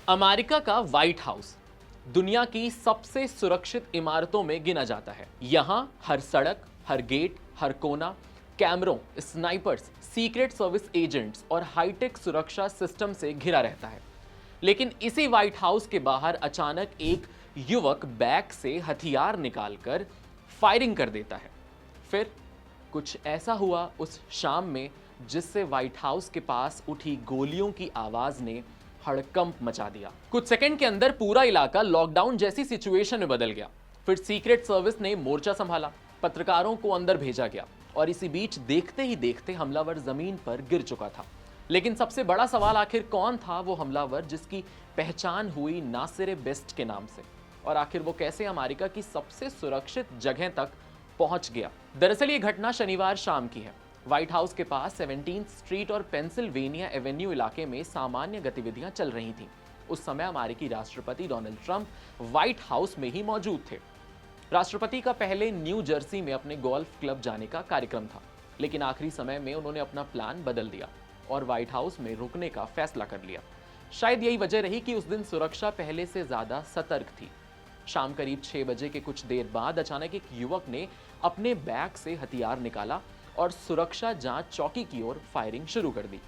America का white house दुनिया की सबसे सुरक्षित इमारतों में गिना जाता है। यहां हर सड़क, हर गेट, हर कोना कैमरों, स्नाइपर्स, सीक्रेट सर्विस एजेंट्स और हाईटेक सुरक्षा सिस्टम से घिरा रहता है। लेकिन इसी व्हाइट हाउस के बाहर अचानक एक युवक बैग से हथियार निकालकर फायरिंग कर देता है। फिर कुछ ऐसा हुआ उस शाम में जिससे व्हाइट हाउस के पास उठी गोलियों की आवाज ने हड़कंप मचा दिया। कुछ सेकंड के अंदर पूरा इलाका लॉकडाउन जैसी सिचुएशन में बदल गया। फिर सीक्रेट सर्विस ने मोर्चा संभाला, पत्रकारों को अंदर भेजा गया और इसी बीच देखते ही देखते हमलावर जमीन पर गिर चुका था। लेकिन सबसे बड़ा सवाल, आखिर कौन था वो हमलावर जिसकी पहचान हुई नासिर बेस्ट के नाम से, और आखिर वो कैसे अमेरिका की सबसे सुरक्षित जगह तक पहुंच गया। दरअसल ये घटना शनिवार शाम की है। व्हाइट हाउस के पास 17th स्ट्रीट और पेंसिल्वेनिया एवेन्यू इलाके में सामान्य गतिविधियां चल रही थीं। उस समय अमेरिकी राष्ट्रपति डोनाल्ड ट्रंप व्हाइट हाउस में ही मौजूद थे। राष्ट्रपति का पहले न्यू जर्सी में अपने गोल्फ क्लब जाने का कार्यक्रम था, लेकिन आखिरी समय में उन्होंने अपना प्लान बदल दिया और व्हाइट हाउस में रुकने का फैसला कर लिया। शायद यही वजह रही कि उस दिन सुरक्षा पहले से ज्यादा सतर्क थी। शाम करीब 6 बजे के कुछ देर बाद अचानक एक युवक ने अपने बैग से हथियार निकाला और सुरक्षा जांच चौकी की ओर फायरिंग शुरू कर दी।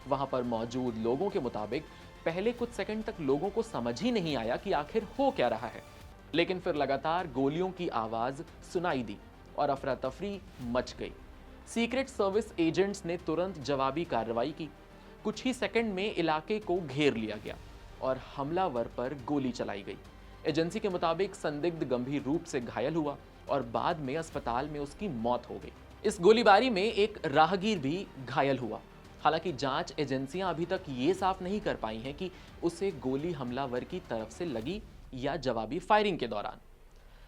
वहां पर मौजूद लोगों के मुताबिक पहले कुछ सेकंड तक लोगों को समझ ही नहीं आया कि आखिर हो क्या रहा है, लेकिन फिर लगातार गोलियों की आवाज सुनाई दी और अफरा तफरी मच गई। सीक्रेट सर्विस एजेंट्स ने तुरंत जवाबी कार्रवाई की। कुछ ही सेकंड में इलाके को घेर लिया गया और हमलावर पर गोली चलाई गई। एजेंसी के मुताबिक संदिग्ध गंभीर रूप से घायल हुआ और बाद में अस्पताल में उसकी मौत हो गई। इस गोलीबारी में एक राहगीर भी घायल हुआ। हालांकि जांच एजेंसियां अभी तक ये साफ नहीं कर पाई हैं कि उसे गोली हमलावर की तरफ से लगी या जवाबी फायरिंग के दौरान।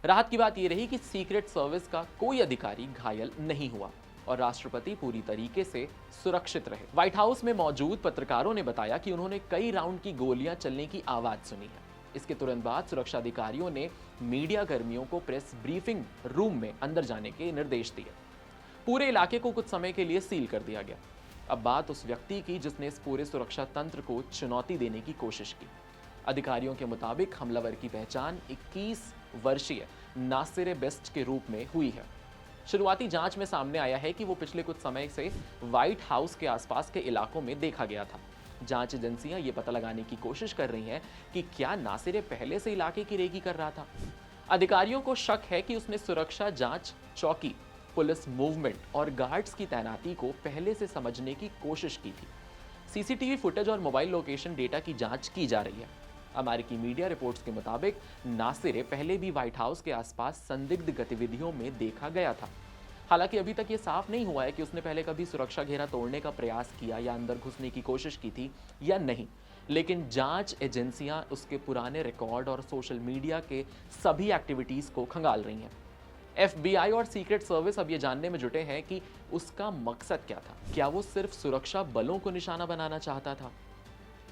राहत की बात यह रही कि सीक्रेट सर्विस का कोई अधिकारी घायल नहीं हुआ और राष्ट्रपति पूरी तरीके से सुरक्षित रहे। व्हाइट हाउस में मौजूद पत्रकारों ने बताया कि उन्होंने कई राउंड की गोलियां चलने की आवाज सुनी है। इसके तुरंत बाद सुरक्षा अधिकारियों ने मीडिया कर्मियों को प्रेस ब्रीफिंग रूम में अंदर जाने के निर्देश दिए। पूरे इलाके को कुछ समय के लिए सील कर दिया गया। अब बात उस व्यक्ति की जिसने इस पूरे सुरक्षा तंत्र को चुनौती देने की कोशिश की। अधिकारियों के मुताबिक हमलावर की पहचान 21 वर्षीय नासिर बेस्ट के रूप में हुई है। शुरुआती जांच में सामने आया है कि वो पिछले कुछ समय से व्हाइट हाउस के आसपास के इलाकों में देखा गया था। जांच एजेंसियां ये पता लगाने की कोशिश कर रही हैं कि क्या नासिर पहले से इलाके की रेकी कर रहा था। अधिकारियों को शक है कि उसने सुरक्षा जांच चौकी, पुलिस मूवमेंट और गार्ड्स की तैनाती को पहले से समझने की कोशिश की थी। सीसीटीवी फुटेज और मोबाइल लोकेशन डेटा की जांच की जा रही है। अमेरिकी मीडिया रिपोर्ट्स के मुताबिक नासिर पहले भी व्हाइट हाउस के आसपास संदिग्ध गतिविधियों में देखा गया था। हालांकि अभी तक ये साफ नहीं हुआ है कि उसने पहले कभी सुरक्षा घेरा तोड़ने का प्रयास किया या अंदर घुसने की कोशिश की थी या नहीं, लेकिन जांच एजेंसियां उसके पुराने रिकॉर्ड और सोशल मीडिया के सभी एक्टिविटीज को खंगाल रही हैं। FBI और सीक्रेट सर्विस अब ये जानने में जुटे हैं कि उसका मकसद क्या था। क्या वो सिर्फ सुरक्षा बलों को निशाना बनाना चाहता था?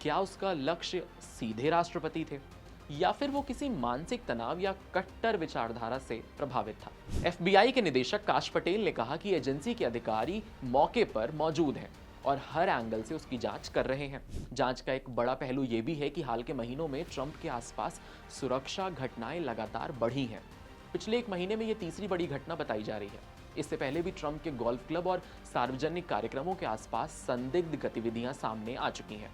क्या उसका लक्ष्य सीधे राष्ट्रपति थे या फिर वो किसी मानसिक तनाव या कट्टर विचारधारा से प्रभावित था? FBI के निदेशक काश पटेल ने कहा कि एजेंसी के अधिकारी मौके पर मौजूद हैं और हर एंगल से उसकी जांच कर रहे हैं। जांच का एक बड़ा पहलू यह भी है कि हाल के महीनों में ट्रंप के आसपास सुरक्षा घटनाएं लगातार बढ़ी हैं। पिछले एक महीने में यह तीसरी बड़ी घटना बताई जा रही है। इससे पहले भी ट्रंप के गोल्फ क्लब और सार्वजनिक कार्यक्रमों के आसपास संदिग्ध गतिविधियां सामने आ चुकी हैं।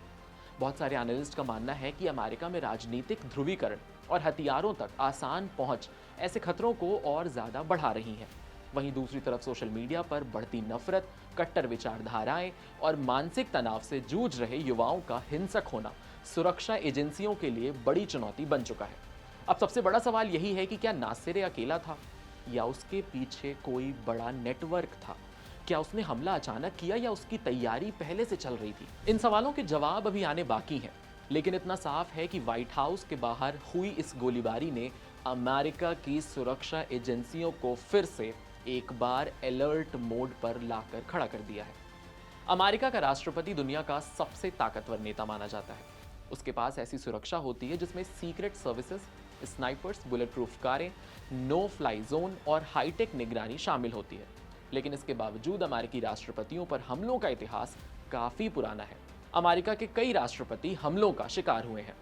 बहुत सारे एनालिस्ट का मानना है कि अमेरिका में राजनीतिक ध्रुवीकरण और हथियारों तक आसान पहुंच ऐसे खतरों को और ज्यादा बढ़ा रही है। वहीं दूसरी तरफ सोशल मीडिया पर बढ़ती नफरत, कट्टर विचारधाराएं और मानसिक तनाव से जूझ रहे युवाओं का हिंसक होना सुरक्षा एजेंसियों के लिए बड़ी चुनौती बन चुका है। अब सबसे बड़ा सवाल यही है कि क्या नासिर अकेला था या उसके पीछे कोई बड़ा नेटवर्क था? क्या उसने हमला अचानक किया या उसकी तैयारी पहले से चल रही थी? इन सवालों के जवाब अभी आने बाकी हैं, लेकिन इतना साफ है कि व्हाइट हाउस के बाहर हुई इस गोलीबारी ने अमेरिका की सुरक्षा एजेंसियों को फिर से एक बार अलर्ट मोड पर लाकर खड़ा कर दिया है। अमेरिका का राष्ट्रपति दुनिया का सबसे ताकतवर नेता माना जाता है। उसके पास ऐसी सुरक्षा होती है जिसमें secret services, snipers, bullet proof कारें, नो फ्लाई जोन और हाईटेक निगरानी शामिल होती है। लेकिन इसके बावजूद अमेरिकी राष्ट्रपतियों पर हमलों का इतिहास काफी पुराना है। अमेरिका के कई राष्ट्रपति हमलों का शिकार हुए हैं।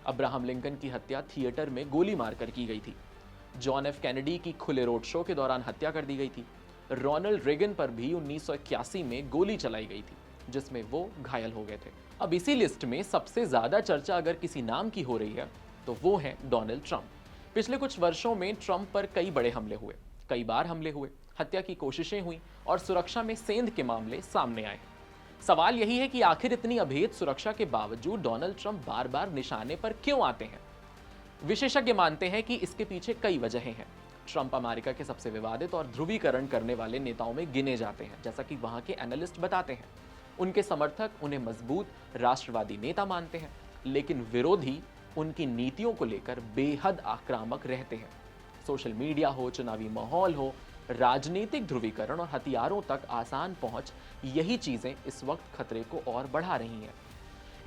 अब्राहम लिंकन की हत्या थिएटर में गोली मारकर की गई थी। जॉन एफ कैनेडी की खुले रोड शो के दौरान हत्या कर दी गई थी। रोनाल्ड रेगन पर भी 1981 में गोली चलाई गई थी, जिसमें वो घायल हो गए थे। अब इसी लिस्ट में सबसे ज्यादा चर्चा अगर किसी नाम की हो रही है तो वो है डोनाल्ड ट्रंप। पिछले कुछ वर्षों में ट्रंप पर कई बड़े हमले हुए, कई बार हमले हुए, हत्या की कोशिशें हुई और सुरक्षा में सेंध के मामले सामने आए। सवाल यही है कि आखिर इतनी अभेद सुरक्षा के बावजूद डोनाल्ड ट्रंप बार बार निशाने पर क्यों आते हैं। विशेषज्ञ मानते हैं कि इसके पीछे कई वजहें हैं। ट्रंप अमेरिका के सबसे विवादित और ध्रुवीकरण करने वाले नेताओं में गिने जाते हैं, जैसा कि वहां के एनालिस्ट बताते हैं। उनके समर्थक उन्हें मजबूत राष्ट्रवादी नेता मानते हैं, लेकिन विरोधी उनकी नीतियों को लेकर बेहद आक्रामक रहते हैं। सोशल मीडिया हो, चुनावी माहौल हो, राजनीतिक ध्रुवीकरण और हथियारों तक आसान पहुंच, यही चीजें इस वक्त खतरे को और बढ़ा रही हैं।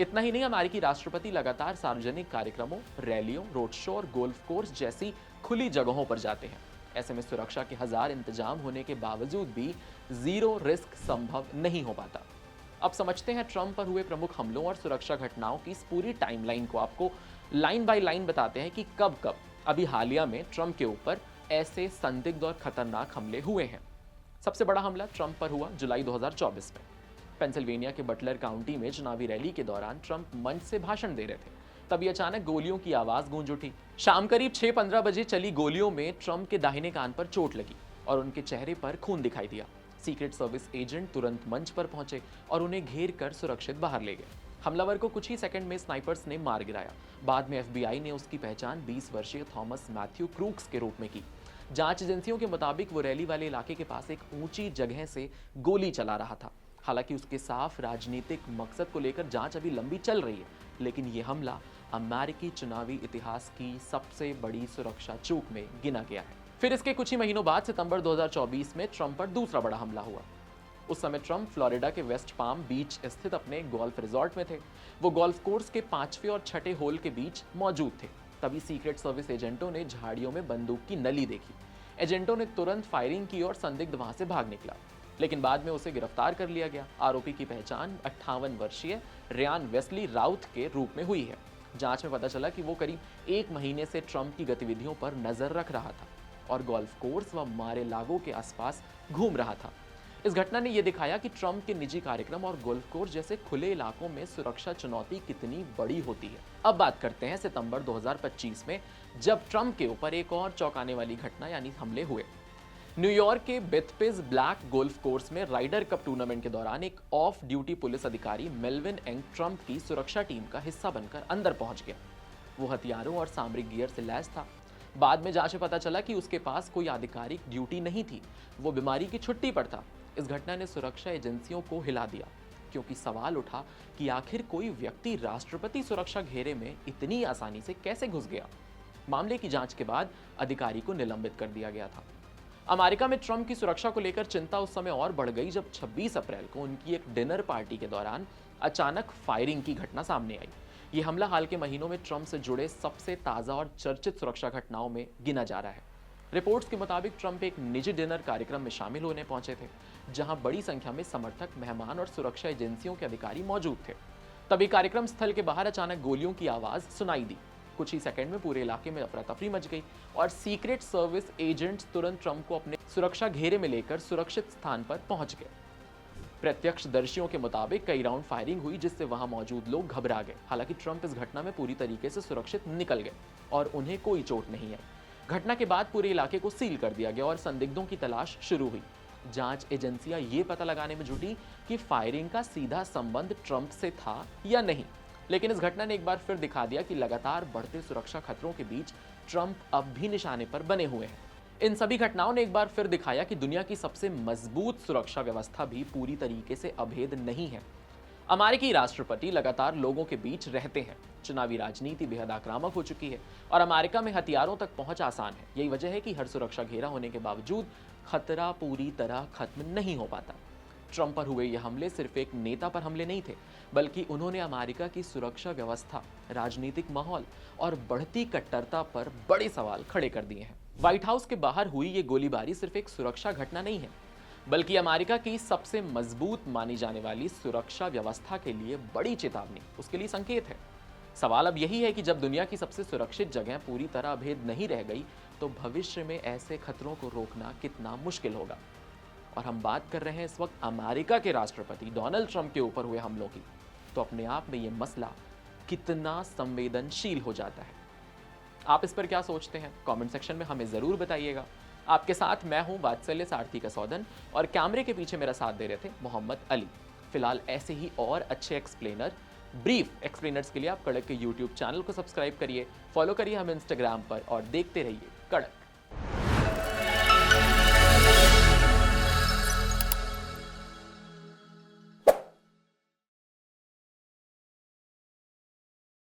इतना ही नहीं, अमेरिकी राष्ट्रपति लगातार सार्वजनिक कार्यक्रमों, रैलियों, रोड शो और गोल्फ कोर्स जैसी खुली जगहों पर जाते हैं। ऐसे में सुरक्षा के 1000 इंतजाम होने के बावजूद भी जीरो रिस्क संभव नहीं हो पाता। अब समझते हैं ट्रंप पर हुए प्रमुख हमलों और सुरक्षा घटनाओं की इस पूरी टाइमलाइन को। आपको लाइन बाय लाइन बताते हैं कि कब कब अभी हालिया में ट्रंप के ऊपर ऐसे संदिग्ध और खतरनाक हमले हुए हैं। सबसे बड़ा हमला ट्रंप पर हुआ जुलाई 2024 में। पेंसिल्वेनिया के बटलर काउंटी में चुनावी रैली के दौरान ट्रंप मंच से भाषण दे रहे थे, तभी अचानक गोलियों की आवाज गूंज उठी। शाम करीब 6:15 बजे चली गोलियों में ट्रंप के दाहिने कान पर चोट लगी और उनके चेहरे पर खून दिखाई दिया। सीक्रेट सर्विस एजेंट तुरंत मंच पर पहुंचे और उन्हें घेर कर सुरक्षित बाहर ले गए। हमलावर को कुछ ही सेकंड में स्नाइपर्स ने मार गिराया। बाद में एफबीआई ने उसकी पहचान 20 वर्षीय थॉमस मैथ्यू क्रूक्स के रूप में की। जांच एजेंसियों के मुताबिक वो रैली वाले इलाके के पास एक ऊंची जगह से गोली चला रहा था। हालांकि उसके साफ राजनीतिक मकसद को लेकर जांच अभी लंबी चल रही है, लेकिन यह हमला अमेरिकी चुनावी इतिहास की सबसे बड़ी सुरक्षा चूक में गिना गया है। फिर इसके कुछ ही महीनों बाद सितंबर 2024 में ट्रंप पर दूसरा बड़ा हमला हुआ। उस समय ट्रंप फ्लोरिडा के वेस्ट पाम बीच स्थित अपने गोल्फ रिजॉर्ट में थे। वो गोल्फ कोर्स के 5वें और 6ठे होल के बीच मौजूद थे। तभी सीक्रेट सर्विस एजेंटों ने झाड़ियों में बंदूक की नली देखी। एजेंटों ने तुरंत फायरिंग की और संदिग्ध वहां से भाग निकला, लेकिन बाद में उसे गिरफ्तार कर लिया गया। आरोपी की पहचान 58 वर्षीय रियान वेस्ली राउथ के रूप में हुई है। जांच में पता चला कि वो करीब 1 महीने से ट्रंप की गतिविधियों पर नजर रख रहा था और गोल्फ कोर्स व मारे लागो के आसपास घूम रहा था। इस घटना ने यह दिखाया कि ट्रंप के निजी कार्यक्रम और गोल्फ कोर्स जैसे खुले इलाकों में सुरक्षा चुनौती कितनी बड़ी होती है। अब बात करते हैं सितंबर 2025 में, जब ट्रंप के ऊपर एक और चौंकाने वाली घटना यानी हमले हुए। न्यूयॉर्क के बेथपिज ब्लैक गोल्फ कोर्स में राइडर कप टूर्नामेंट के दौरान एक ऑफ ड्यूटी पुलिस अधिकारी मेल्विन एंग ट्रंप की सुरक्षा टीम का हिस्सा बनकर अंदर पहुंच गया। वो हथियारों और सामरिक गियर से लैस था। बाद में जांच में पता चला कि उसके पास कोई आधिकारिक ड्यूटी नहीं थी, वो बीमारी की छुट्टी पर था। इस घटना ने सुरक्षा एजेंसियों को हिला दिया, क्योंकि सवाल उठा कि आखिर कोई व्यक्ति राष्ट्रपति सुरक्षा घेरे में इतनी आसानी से कैसे घुस गया। मामले की जांच के बाद अधिकारी को निलंबित कर दिया गया था। अमेरिका में ट्रंप की सुरक्षा को लेकर चिंता उस समय और बढ़ गई जब 26 अप्रैल को उनकी एक डिनर पार्टी के दौरान अचानक फायरिंग की घटना सामने आई। यह हमला हाल के महीनों में ट्रंप से जुड़े सबसे ताज़ा और चर्चित सुरक्षा घटनाओं में गिना जा रहा है। रिपोर्ट्स के मुताबिक ट्रंप एक निजी डिनर कार्यक्रम में शामिल होने पहुंचे थे, जहां बड़ी संख्या में समर्थक, मेहमान और सुरक्षा एजेंसियों के अधिकारी मौजूद थे। तभी कार्यक्रम स्थल के बाहर अचानक गोलियों की आवाज सुनाई दी। कुछ ही सेकंड में पूरे इलाके में अफरा तफरी मच गई और सीक्रेट सर्विस एजेंट्स तुरंत ट्रंप को अपने सुरक्षा घेरे में लेकर सुरक्षित स्थान पर पहुंच गए। प्रत्यक्षदर्शियों के मुताबिक कई राउंड फायरिंग हुई, जिससे वहां मौजूद लोग घबरा गए। हालांकि ट्रंप इस घटना में पूरी तरीके से सुरक्षित निकल गए और उन्हें कोई चोट नहीं आई। घटना के बाद पूरे इलाके को सील कर दिया गया और संदिग्धों की तलाश शुरू हुई। जांच एजेंसियां ये पता लगाने में जुटी कि फायरिंग का सीधा संबंध ट्रंप से था या नहीं। लेकिन इस घटना ने एक बार फिर दिखा दिया कि लगातार बढ़ते सुरक्षा खतरों के बीच ट्रंप अब भी निशाने पर बने हुए हैं। इन सभी घटनाओं ने एक बार फिर दिखाया कि दुनिया की सबसे मजबूत सुरक्षा व्यवस्था भी पूरी तरीके से अभेद नहीं है। अमेरिकी राष्ट्रपति लगातार लोगों के बीच रहते हैं। चुनावी राजनीति बेहद आक्रामक हो चुकी है और अमेरिका में हथियारों तक पहुंच आसान है। यही वजह है कि हर सुरक्षा घेरा होने के बावजूद खतरा पूरी तरह खत्म नहीं हो पाता। ट्रंप पर हुए ये हमले सिर्फ एक नेता पर हमले नहीं थे, बल्कि उन्होंने अमेरिका की सुरक्षा व्यवस्था, राजनीतिक माहौल और बढ़ती कट्टरता पर बड़े सवाल खड़े कर दिए हैं। व्हाइट हाउस के बाहर हुई ये गोलीबारी सिर्फ एक सुरक्षा घटना नहीं है, बल्कि अमेरिका की सबसे मजबूत मानी जाने वाली सुरक्षा व्यवस्था के लिए बड़ी चेतावनी, उसके लिए संकेत है। सवाल अब यही है कि जब दुनिया की सबसे सुरक्षित जगह पूरी तरह अभेद नहीं रह गई तो भविष्य में ऐसे खतरों को रोकना कितना मुश्किल होगा। और हम बात कर रहे हैं इस वक्त अमेरिका के राष्ट्रपति डोनाल्ड ट्रंप के ऊपर हुए हमलों की, तो अपने आप में ये मसला कितना संवेदनशील हो जाता है। आप इस पर क्या सोचते हैं? कमेंट सेक्शन में हमें ज़रूर बताइएगा। आपके साथ मैं हूं वात्सल्य सारथी कसौदन और कैमरे के पीछे मेरा साथ दे रहे थे मोहम्मद अली। फिलहाल ऐसे ही और अच्छे एक्सप्लेनर, ब्रीफ एक्सप्लेनर्स के लिए आप कड़क के यूट्यूब चैनल को सब्सक्राइब करिए, फॉलो करिए हमें इंस्टाग्राम पर और देखते रहिए कड़क।